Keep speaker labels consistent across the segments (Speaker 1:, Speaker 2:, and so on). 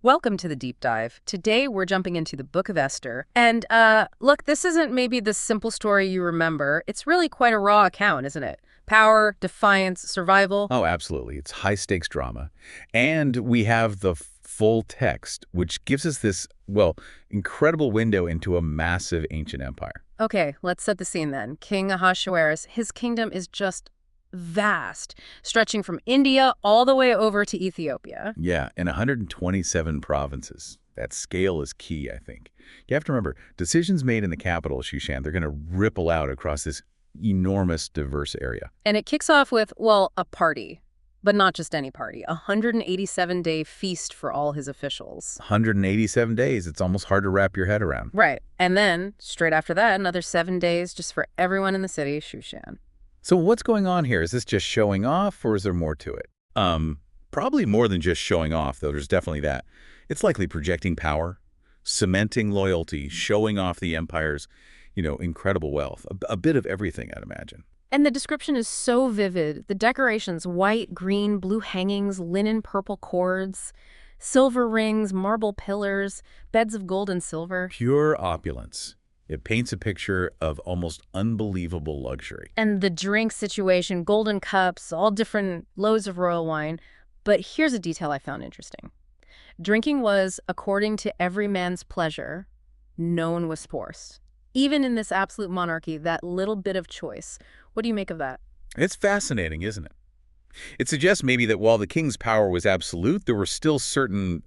Speaker 1: Welcome to the deep dive. Today we're jumping into the Book of Esther. And look, this isn't maybe the simple story you remember. It's really quite a raw account, isn't it? Power, defiance, survival.
Speaker 2: Oh, absolutely. It's high-stakes drama. And we have the full text, which gives us this, well, incredible window into a massive ancient empire.
Speaker 1: Okay, let's set the scene then. King Ahasuerus, his kingdom is just vast, stretching from India all the way over to Ethiopia.
Speaker 2: Yeah, and 127 provinces. That scale is key, I think. You have to remember, decisions made in the capital, Shushan, they're going to ripple out across this enormous, diverse area.
Speaker 1: And it kicks off with, well, a party. But not just any party, a 187-day feast for all his officials.
Speaker 2: 187 days. It's almost hard to wrap your head around.
Speaker 1: Right. And then, straight after that, another 7 days just for everyone in the city, Shushan.
Speaker 2: So what's going on here? Is this just showing off, or is there more to it? Probably more than just showing off, though. There's definitely that. It's likely projecting power, cementing loyalty, showing off the empire's, incredible wealth. A bit of everything, I'd imagine.
Speaker 1: And the description is so vivid. The decorations, white, green, blue hangings, linen, purple cords, silver rings, marble pillars, beds of gold and silver.
Speaker 2: Pure opulence. It paints a picture of almost unbelievable luxury.
Speaker 1: And the drink situation, golden cups, all different loads of royal wine. But here's a detail I found interesting. Drinking was according to every man's pleasure. No one was forced. Even in this absolute monarchy, that little bit of choice. What do you make of that?
Speaker 2: It's fascinating, isn't it? It suggests maybe that while the king's power was absolute, there were still certain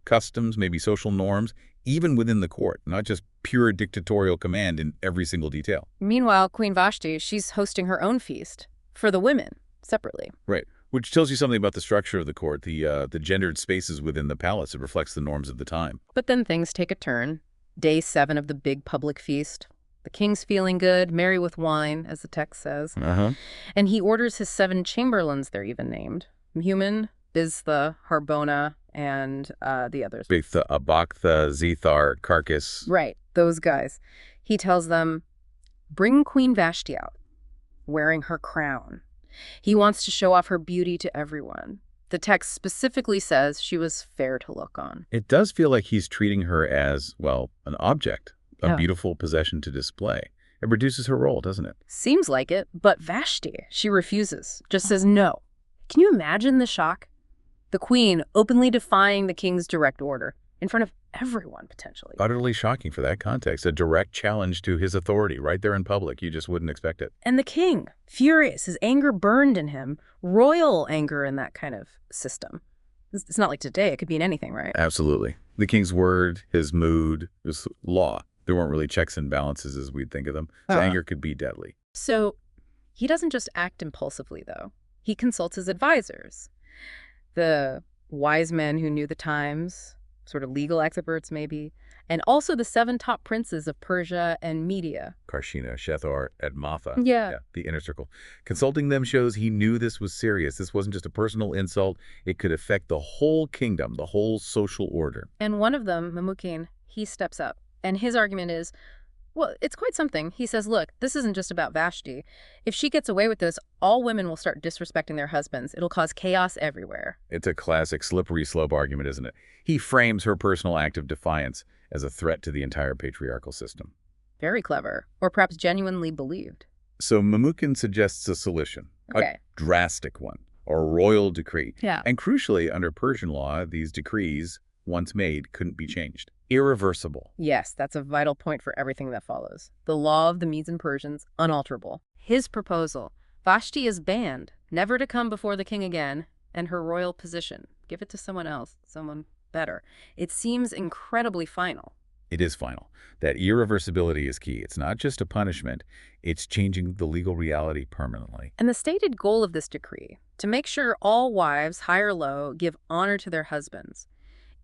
Speaker 2: customs, maybe social norms, even within the court, not just pure dictatorial command in every single detail.
Speaker 1: Meanwhile, Queen Vashti, she's hosting her own feast for the women, separately.
Speaker 2: Right, which tells you something about the structure of the court, the gendered spaces within the palace. It reflects the norms of the time.
Speaker 1: But then things take a turn. Day 7 of the big public feast. The king's feeling good, merry with wine, as the text says. And he orders his 7 chamberlains, they're even named. Human, Biztha, Harbona, and the others.
Speaker 2: Bigtha, Abagtha, Zethar, Carcass.
Speaker 1: Right, those guys. He tells them, bring Queen Vashti out, wearing her crown. He wants to show off her beauty to everyone. The text specifically says she was fair to look on.
Speaker 2: It does feel like he's treating her as, well, an object, a beautiful possession to display. It reduces her role, doesn't it?
Speaker 1: Seems like it, but Vashti, she refuses, just says no. Can you imagine the shock? The queen openly defying the king's direct order in front of everyone, potentially.
Speaker 2: Utterly shocking for that context. A direct challenge to his authority right there in public. You just wouldn't expect it.
Speaker 1: And the king, furious, his anger burned in him. Royal anger in that kind of system. It's not like today. It could be in anything, right?
Speaker 2: Absolutely. The king's word, his mood, his law. There weren't really checks and balances as we'd think of them. So anger could be deadly.
Speaker 1: So he doesn't just act impulsively, though. He consults his advisors. The wise men who knew the times, sort of legal experts maybe, and also the 7 top princes of Persia and Media.
Speaker 2: Karshina, Shethar, Admatha.
Speaker 1: Yeah,
Speaker 2: the inner circle. Consulting them shows he knew this was serious. This wasn't just a personal insult. It could affect the whole kingdom, the whole social order.
Speaker 1: And one of them, Memucan, he steps up. And his argument is, well, it's quite something. He says, look, this isn't just about Vashti. If she gets away with this, all women will start disrespecting their husbands. It'll cause chaos everywhere.
Speaker 2: It's a classic slippery slope argument, isn't it? He frames her personal act of defiance as a threat to the entire patriarchal system.
Speaker 1: Very clever, or perhaps genuinely believed.
Speaker 2: So Memucan suggests a solution, a drastic one, a royal decree.
Speaker 1: Yeah.
Speaker 2: And crucially, under Persian law, these decrees, once made, couldn't be changed. Irreversible.
Speaker 1: Yes, that's a vital point for everything that follows. The law of the Medes and Persians, unalterable. His proposal, Vashti is banned, never to come before the king again, and her royal position. Give it to someone else, someone better. It seems incredibly final.
Speaker 2: It is final. That irreversibility is key. It's not just a punishment. It's changing the legal reality permanently.
Speaker 1: And the stated goal of this decree, to make sure all wives, high or low, give honor to their husbands.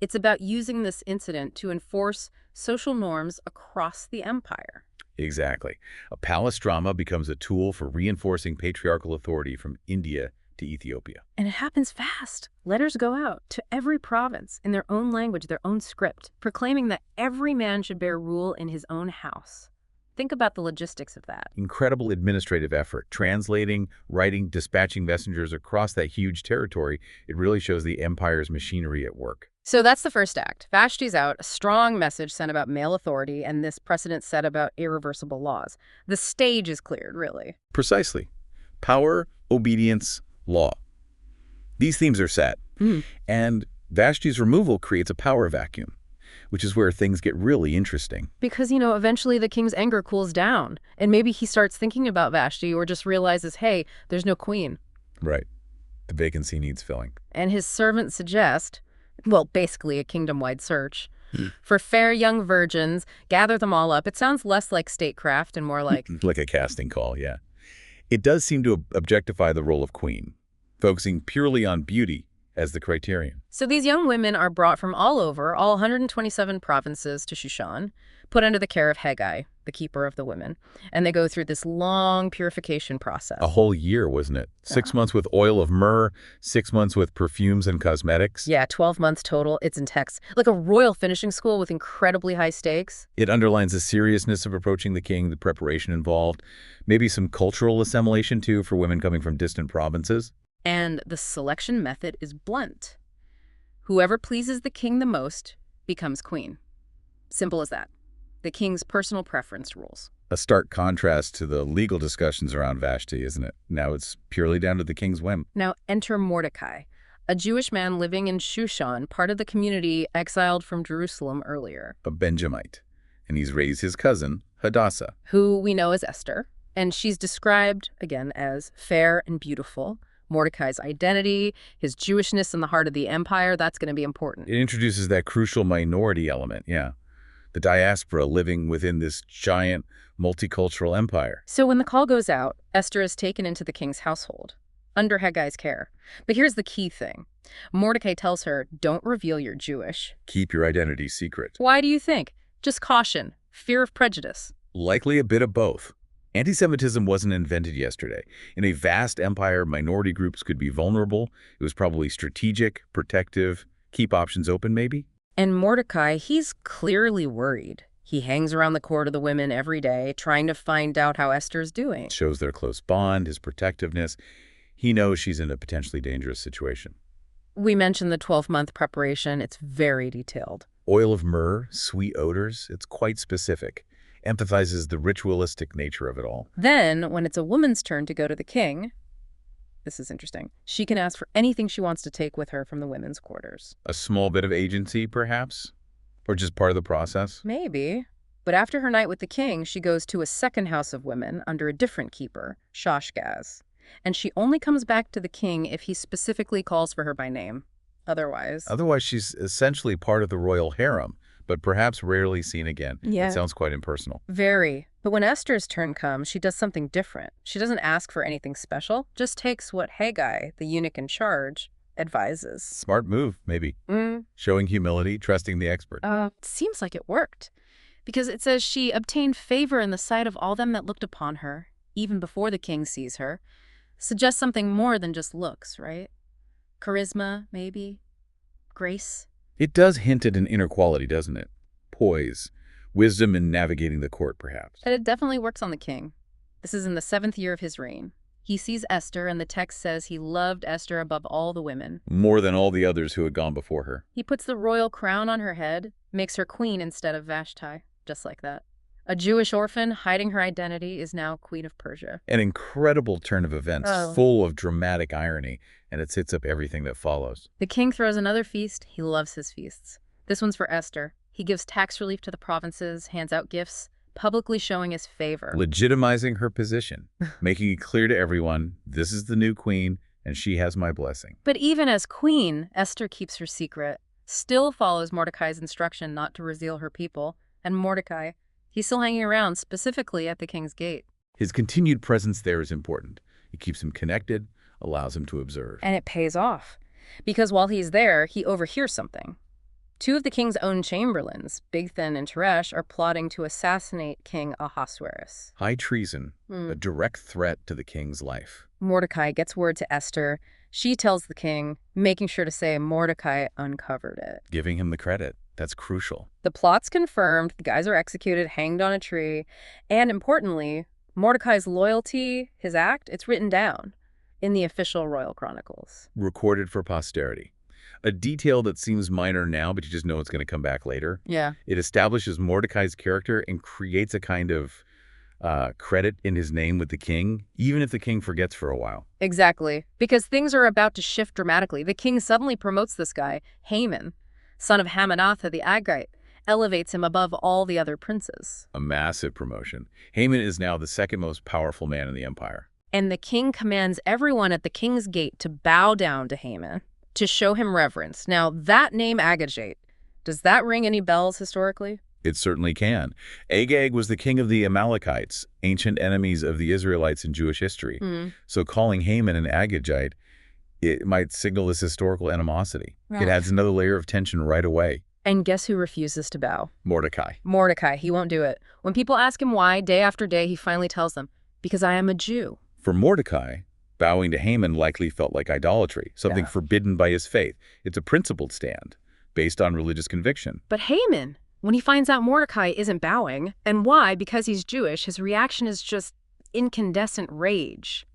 Speaker 1: It's about using this incident to enforce social norms across the empire.
Speaker 2: Exactly. A palace drama becomes a tool for reinforcing patriarchal authority from India to Ethiopia.
Speaker 1: And it happens fast. Letters go out to every province in their own language, their own script, proclaiming that every man should bear rule in his own house. Think about the logistics of that.
Speaker 2: Incredible administrative effort, translating, writing, dispatching messengers across that huge territory. It really shows the empire's machinery at work.
Speaker 1: So that's the first act. Vashti's out, a strong message sent about male authority, and this precedent set about irreversible laws. The stage is cleared, really.
Speaker 2: Precisely. Power, obedience, law. These themes are set. And Vashti's removal creates a power vacuum, which is where things get really interesting.
Speaker 1: Because, eventually the king's anger cools down, and maybe he starts thinking about Vashti or just realizes, hey, there's no queen.
Speaker 2: Right. The vacancy needs filling.
Speaker 1: And his servants suggest, well, basically a kingdom-wide search, for fair young virgins, gather them all up. It sounds less like statecraft and more like...
Speaker 2: Like a casting call, yeah. It does seem to objectify the role of queen, focusing purely on beauty as the criterion.
Speaker 1: So these young women are brought from all over, all 127 provinces to Shushan, put under the care of Haggai, the keeper of the women, and they go through this long purification process.
Speaker 2: A whole year, wasn't it? 6 months with oil of myrrh, 6 months with perfumes and cosmetics.
Speaker 1: Yeah, 12 months total. It's intense. Like a royal finishing school with incredibly high stakes.
Speaker 2: It underlines the seriousness of approaching the king, the preparation involved, maybe some cultural assimilation, too, for women coming from distant provinces.
Speaker 1: And the selection method is blunt. Whoever pleases the king the most becomes queen. Simple as that. The king's personal preference rules.
Speaker 2: A stark contrast to the legal discussions around Vashti, isn't it? Now it's purely down to the king's whim.
Speaker 1: Now enter Mordecai, a Jewish man living in Shushan, part of the community exiled from Jerusalem earlier.
Speaker 2: A Benjamite. And he's raised his cousin, Hadassah.
Speaker 1: Who we know as Esther. And she's described, again, as fair and beautiful. Mordecai's identity, his Jewishness in the heart of the empire, that's going to be important.
Speaker 2: It introduces that crucial minority element, yeah. The diaspora living within this giant multicultural empire.
Speaker 1: So when the call goes out, Esther is taken into the king's household, under Haggai's care. But here's the key thing. Mordecai tells her, don't reveal you're Jewish.
Speaker 2: Keep your identity secret.
Speaker 1: Why do you think? Just caution, fear of prejudice.
Speaker 2: Likely a bit of both. Anti-Semitism wasn't invented yesterday. In a vast empire, minority groups could be vulnerable. It was probably strategic, protective, keep options open maybe.
Speaker 1: And Mordecai, he's clearly worried. He hangs around the court of the women every day, trying to find out how Esther's doing.
Speaker 2: It shows their close bond, his protectiveness. He knows she's in a potentially dangerous situation.
Speaker 1: We mentioned the 12-month preparation. It's very detailed.
Speaker 2: Oil of myrrh, sweet odors, it's quite specific. Emphasizes the ritualistic nature of it all.
Speaker 1: Then, when it's a woman's turn to go to the king, this is interesting, she can ask for anything she wants to take with her from the women's quarters.
Speaker 2: A small bit of agency, perhaps? Or just part of the process?
Speaker 1: Maybe. But after her night with the king, she goes to a second house of women under a different keeper, Shashgaz. And she only comes back to the king if he specifically calls for her by name. Otherwise,
Speaker 2: she's essentially part of the royal harem, but perhaps rarely seen again.
Speaker 1: Yeah.
Speaker 2: It sounds quite impersonal.
Speaker 1: Very. But when Esther's turn comes, she does something different. She doesn't ask for anything special, just takes what Haggai, the eunuch in charge, advises.
Speaker 2: Smart move, maybe. Showing humility, trusting the expert.
Speaker 1: Seems like it worked. Because it says she obtained favor in the sight of all them that looked upon her, even before the king sees her. Suggests something more than just looks, right? Charisma, maybe? Grace?
Speaker 2: It does hint at an inner quality, doesn't it? Poise. Wisdom in navigating the court, perhaps.
Speaker 1: And it definitely works on the king. This is in the 7th year of his reign. He sees Esther, and the text says he loved Esther above all the women.
Speaker 2: More than all the others who had gone before her.
Speaker 1: He puts the royal crown on her head, makes her queen instead of Vashti, just like that. A Jewish orphan hiding her identity is now Queen of Persia.
Speaker 2: An incredible turn of events, full of dramatic irony, and it sets up everything that follows.
Speaker 1: The king throws another feast. He loves his feasts. This one's for Esther. He gives tax relief to the provinces, hands out gifts, publicly showing his favor.
Speaker 2: Legitimizing her position, making it clear to everyone, this is the new queen, and she has my blessing.
Speaker 1: But even as queen, Esther keeps her secret, still follows Mordecai's instruction not to reveal her people, and Mordecai, he's still hanging around, specifically at the king's gate.
Speaker 2: His continued presence there is important. It keeps him connected, allows him to observe.
Speaker 1: And it pays off, because while he's there, he overhears something. 2 of the king's own chamberlains, Bigthan and Teresh, are plotting to assassinate King Ahasuerus.
Speaker 2: High treason, a direct threat to the king's life.
Speaker 1: Mordecai gets word to Esther. She tells the king, making sure to say Mordecai uncovered it.
Speaker 2: Giving him the credit. That's crucial.
Speaker 1: The plot's confirmed, the guys are executed, hanged on a tree, and importantly, Mordecai's loyalty, his act, it's written down in the official royal chronicles.
Speaker 2: Recorded for posterity. A detail that seems minor now, but you just know it's going to come back later.
Speaker 1: Yeah.
Speaker 2: It establishes Mordecai's character and creates a kind of credit in his name with the king, even if the king forgets for a while.
Speaker 1: Exactly. Because things are about to shift dramatically. The king suddenly promotes this guy, Haman, son of Hammedatha the Agagite, elevates him above all the other princes.
Speaker 2: A massive promotion. Haman is now the second most powerful man in the empire.
Speaker 1: And the king commands everyone at the king's gate to bow down to Haman, to show him reverence. Now, that name Agagite, does that ring any bells historically?
Speaker 2: It certainly can. Agag was the king of the Amalekites, ancient enemies of the Israelites in Jewish history. So calling Haman an Agagite, it might signal this historical animosity.
Speaker 1: Right.
Speaker 2: It adds another layer of tension right away.
Speaker 1: And guess who refuses to bow?
Speaker 2: Mordecai.
Speaker 1: Mordecai. He won't do it. When people ask him why, day after day, he finally tells them, because I am a Jew.
Speaker 2: For Mordecai, bowing to Haman likely felt like idolatry, something forbidden by his faith. It's a principled stand, based on religious conviction.
Speaker 1: But Haman, when he finds out Mordecai isn't bowing, and why, because he's Jewish, his reaction is just incandescent rage.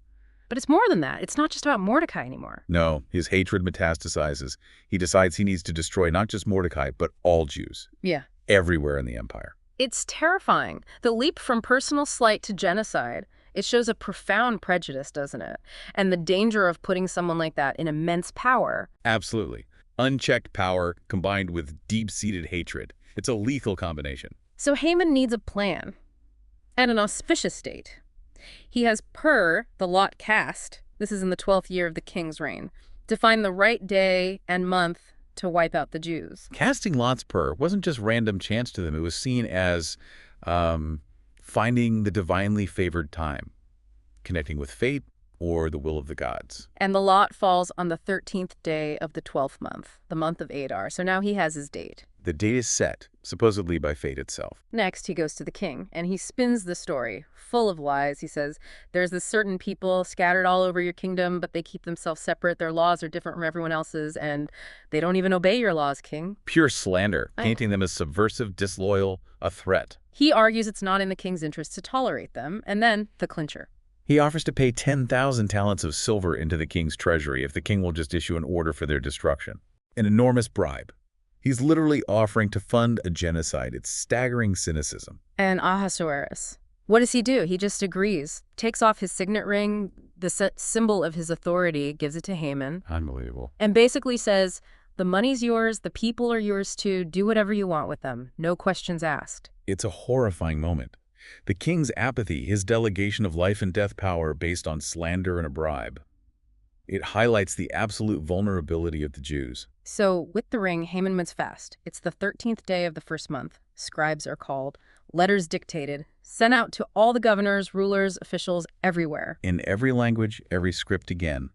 Speaker 1: But it's more than that. It's not just about Mordecai anymore.
Speaker 2: No, his hatred metastasizes. He decides he needs to destroy not just Mordecai, but all Jews.
Speaker 1: Yeah.
Speaker 2: Everywhere in the empire.
Speaker 1: It's terrifying. The leap from personal slight to genocide, it shows a profound prejudice, doesn't it? And the danger of putting someone like that in immense power.
Speaker 2: Absolutely. Unchecked power combined with deep-seated hatred. It's a lethal combination.
Speaker 1: So Haman needs a plan. And an auspicious date. He has the lot cast, this is in the 12th year of the king's reign, to find the right day and month to wipe out the Jews.
Speaker 2: Casting lots wasn't just random chance to them. It was seen as finding the divinely favored time, connecting with fate or the will of the gods.
Speaker 1: And the lot falls on the 13th day of the 12th month, the month of Adar. So now he has his date.
Speaker 2: The date is set, supposedly by fate itself.
Speaker 1: Next, he goes to the king, and he spins the story, full of lies. He says, there's this certain people scattered all over your kingdom, but they keep themselves separate. Their laws are different from everyone else's, and they don't even obey your laws, king.
Speaker 2: Pure slander, painting them as subversive, disloyal, a threat.
Speaker 1: He argues it's not in the king's interest to tolerate them, and then the clincher.
Speaker 2: He offers to pay 10,000 talents of silver into the king's treasury if the king will just issue an order for their destruction. An enormous bribe. He's literally offering to fund a genocide. It's staggering cynicism.
Speaker 1: And Ahasuerus, what does he do? He just agrees, takes off his signet ring, the symbol of his authority, gives it to Haman.
Speaker 2: Unbelievable.
Speaker 1: And basically says, the money's yours, the people are yours too, do whatever you want with them, no questions asked.
Speaker 2: It's a horrifying moment. The king's apathy, his delegation of life and death power based on slander and a bribe. It highlights the absolute vulnerability of the Jews.
Speaker 1: So, with the ring, Haman wins fast. It's the 13th day of the first month. Scribes are called, letters dictated, sent out to all the governors, rulers, officials, everywhere.
Speaker 2: In every language, every script again.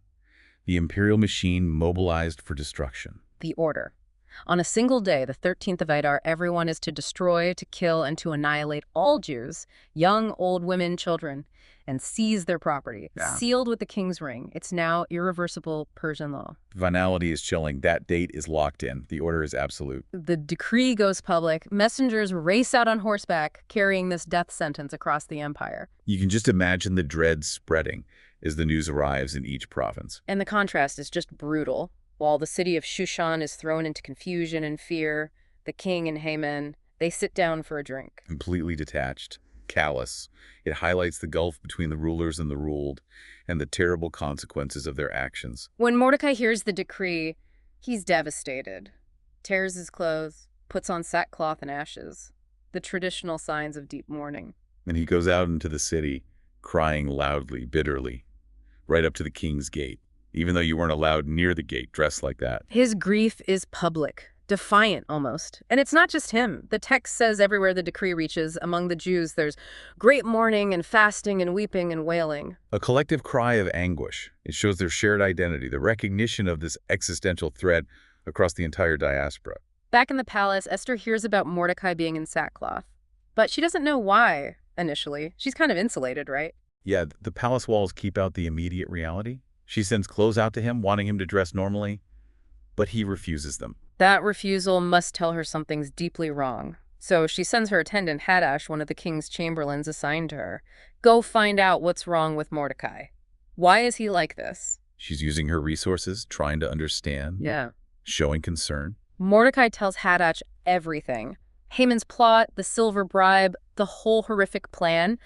Speaker 2: The imperial machine mobilized for destruction.
Speaker 1: The order. On a single day, the 13th of Adar, everyone is to destroy, to kill, and to annihilate all Jews, young, old, women, children, and seize their property. Sealed with the king's ring. It's now irreversible Persian law.
Speaker 2: Finality is chilling. That date is locked in. The order is absolute.
Speaker 1: The decree goes public. Messengers race out on horseback, carrying this death sentence across the empire.
Speaker 2: You can just imagine the dread spreading as the news arrives in each province.
Speaker 1: And the contrast is just brutal. While the city of Shushan is thrown into confusion and fear, the king and Haman, they sit down for a drink.
Speaker 2: Completely detached, callous. It highlights the gulf between the rulers and the ruled, and the terrible consequences of their actions.
Speaker 1: When Mordecai hears the decree, he's devastated. Tears his clothes, puts on sackcloth and ashes, the traditional signs of deep mourning.
Speaker 2: And he goes out into the city, crying loudly, bitterly, right up to the king's gate. Even though you weren't allowed near the gate dressed like that.
Speaker 1: His grief is public, defiant almost. And it's not just him. The text says everywhere the decree reaches, among the Jews, there's great mourning and fasting and weeping and wailing.
Speaker 2: A collective cry of anguish. It shows their shared identity, the recognition of this existential threat across the entire diaspora.
Speaker 1: Back in the palace, Esther hears about Mordecai being in sackcloth. But she doesn't know why, initially. She's kind of insulated, right?
Speaker 2: Yeah, the palace walls keep out the immediate reality. She sends clothes out to him, wanting him to dress normally, but he refuses them.
Speaker 1: That refusal must tell her something's deeply wrong. So she sends her attendant, Hadash, one of the king's chamberlains assigned to her. Go find out what's wrong with Mordecai. Why is he like this?
Speaker 2: She's using her resources, trying to understand.
Speaker 1: Yeah.
Speaker 2: Showing concern.
Speaker 1: Mordecai tells Hadach everything. Haman's plot, the silver bribe, the whole horrific plan.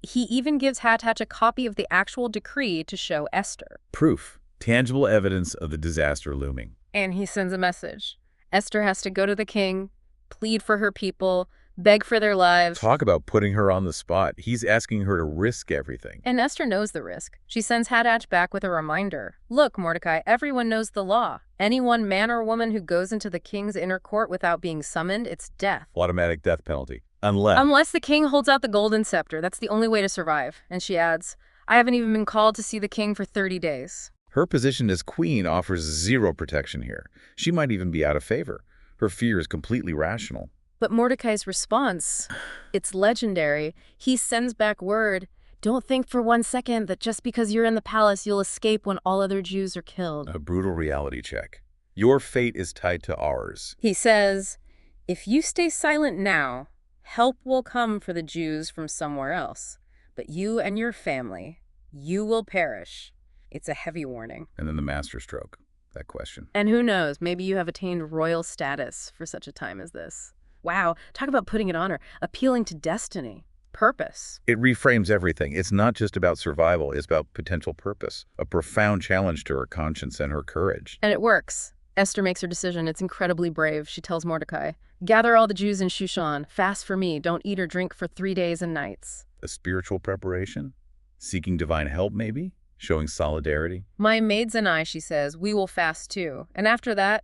Speaker 1: He even gives Hadach a copy of the actual decree to show Esther.
Speaker 2: Proof. Tangible evidence of the disaster looming.
Speaker 1: And he sends a message. Esther has to go to the king, plead for her people, beg for their lives.
Speaker 2: Talk about putting her on the spot. He's asking her to risk everything.
Speaker 1: And Esther knows the risk. She sends Hadach back with a reminder. Look, Mordecai, everyone knows the law. Anyone, man or woman, who goes into the king's inner court without being summoned, it's death.
Speaker 2: Automatic death penalty. Unless
Speaker 1: the king holds out the golden scepter. That's the only way to survive. And she adds, I haven't even been called to see the king for 30 days.
Speaker 2: Her position as queen offers zero protection here. She might even be out of favor. Her fear is completely rational.
Speaker 1: But Mordecai's response, it's legendary. He sends back word, don't think for 1 second that just because you're in the palace, you'll escape when all other Jews are killed.
Speaker 2: A brutal reality check. Your fate is tied to ours.
Speaker 1: He says, if you stay silent now, help will come for the Jews from somewhere else. But you and your family, you will perish. It's a heavy warning.
Speaker 2: And then the masterstroke, that question.
Speaker 1: And who knows, maybe you have attained royal status for such a time as this. Wow, talk about putting it on her, appealing to destiny, purpose.
Speaker 2: It reframes everything. It's not just about survival, it's about potential purpose, a profound challenge to her conscience and her courage.
Speaker 1: And it works. Esther makes her decision. It's incredibly brave. She tells Mordecai, gather all the Jews in Shushan, fast for me, don't eat or drink for 3 days and nights.
Speaker 2: A spiritual preparation? Seeking divine help, maybe? Showing solidarity?
Speaker 1: My maids and I, she says, we will fast too. And after that,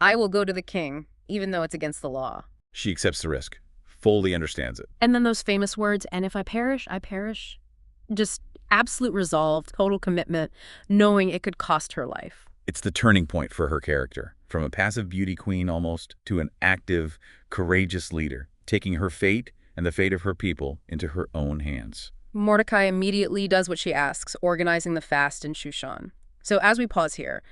Speaker 1: I will go to the king, even though it's against the law.
Speaker 2: She accepts the risk, fully understands it.
Speaker 1: And then those famous words, and if I perish, I perish. Just absolute resolve, total commitment, knowing it could cost her life.
Speaker 2: It's the turning point for her character, from a passive beauty queen almost to an active, courageous leader, taking her fate and the fate of her people into her own hands.
Speaker 1: Mordecai immediately does what she asks, organizing the fast in Shushan. So as we pause here,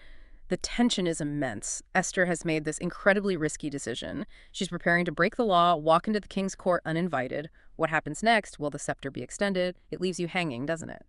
Speaker 1: the tension is immense. Esther has made this incredibly risky decision. She's preparing to break the law, walk into the king's court uninvited. What happens next? Will the scepter be extended? It leaves you hanging, doesn't it?